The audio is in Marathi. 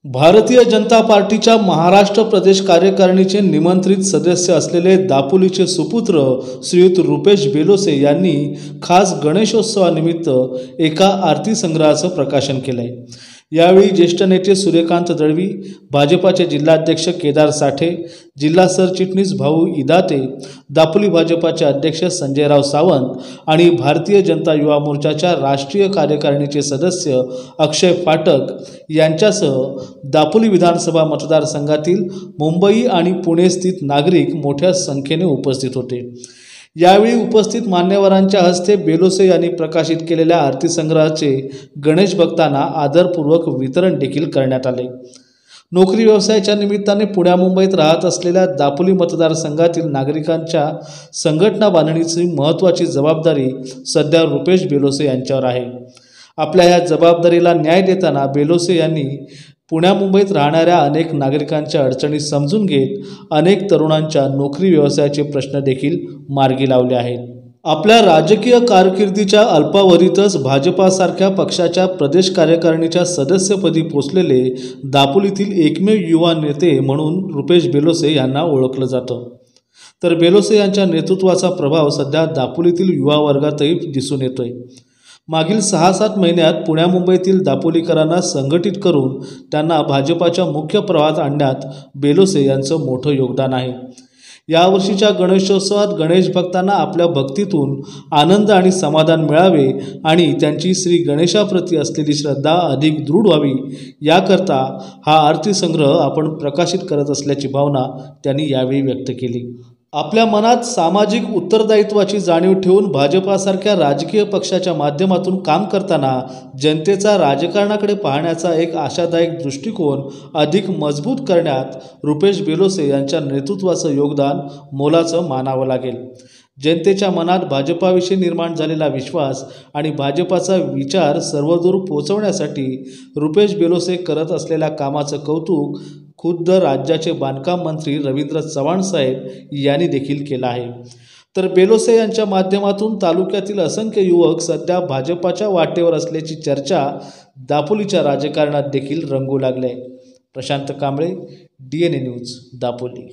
भारतीय जनता पार्टीच्या महाराष्ट्र प्रदेश कार्यकारिणीचे निमंत्रित सदस्य असलेले दापोलीचे सुपुत्र श्रीयुत रुपेश बेलोसे यांनी खास गणेशोत्सवानिमित्त एका आरती संग्रहाचं प्रकाशन केले। यावेळी ज्येष्ठ नेते सूर्यकांत दळवी, भाजपाचे जिल्हाध्यक्ष केदार साठे, जिल्हा सरचिटणीस भाऊ इदाते, दापोली भाजपाचे अध्यक्ष संजयराव सावंत आणि भारतीय जनता युवा मोर्चाच्या राष्ट्रीय कार्यकारिणीचे सदस्य अक्षय फाटक यांच्यासह दापोली विधानसभा मतदारसंघातील मुंबई आणि पुणे स्थित नागरिक मोठ्या संख्येने उपस्थित होते। यावेळी उपस्थित मान्यवरांच्या हस्ते बेलोसे यांनी प्रकाशित केलेल्या आरती संग्रहाचे गणेश भक्तांना आदरपूर्वक वितरण देखील करण्यात आले। नोकरी व्यवसायाच्या निमित्ताने पुण्या मुंबईत राहत असलेल्या दापोली मतदारसंघातील नागरिकांच्या संघटना बांधणीची महत्त्वाची जबाबदारी सध्या रुपेश बेलोसे यांच्यावर आहे। आपल्या या जबाबदारीला न्याय देताना बेलोसे यांनी पुण्या मुंबईत राहणाऱ्या अनेक नागरिकांच्या अडचणी समजून घेत अनेक तरुणांच्या नोकरी व्यवसायाचे प्रश्न देखील मार्गी लावले आहेत। आपल्या राजकीय कारकिर्दीच्या अल्पावधीतच भाजपासारख्या पक्षाच्या प्रदेश कार्यकारिणीच्या सदस्यपदी पोचलेले दापोलीतील एकमेव युवा नेते म्हणून रुपेश बेलोसे यांना ओळखलं जातं। तर बेलोसे यांच्या नेतृत्वाचा प्रभाव सध्या दापोलीतील युवा वर्गातही दिसून येतोय। मागील 6-7 महिन्यात पुण्या मुंबईतील दापोलीकरांना संघटित करून त्यांना भाजपाच्या मुख्य प्रवाहात आणण्यात बेलोसे यांचं मोठं योगदान आहे। यावर्षीच्या गणेशोत्सवात गणेश भक्तांना आपल्या भक्तीतून आनंद आणि समाधान मिळावे आणि त्यांची श्री गणेशाप्रती असलेली श्रद्धा अधिक दृढ व्हावी याकरता हा आरती संग्रह आपण प्रकाशित करत असल्याची भावना त्यांनी यावेळी व्यक्त केली। आपल्या मनात सामाजिक उत्तरदायित्वाची जाणीव ठेवून भाजपासारख्या राजकीय पक्षाच्या माध्यमातून काम करताना जनतेचा राजकारणाकडे पाहण्याचा एक आशादायक दृष्टिकोन अधिक मजबूत करण्यात रुपेश बेलोसे यांच्या नेतृत्वाचं योगदान मोलाचं मानावं लागेल। जनतेच्या मनात भाजपाविषयी निर्माण झालेला विश्वास आणि भाजपाचा विचार सर्वदूर पोहोचवण्यासाठी रुपेश बेलोसे करत असलेल्या कामाचं कौतुक खुद्द राज्याचे बांधकाम मंत्री रवींद्र चव्हाण साहेब यांनी देखील केलं आहे। तर बेलोसे यांच्या माध्यमातून तालुक्यातील असंख्य युवक सध्या भाजपाच्या वाटेवर असल्याची चर्चा दापोलीच्या राजकारणात देखील रंगू लागले। Prashant Kamble, DNA news, Dapoli.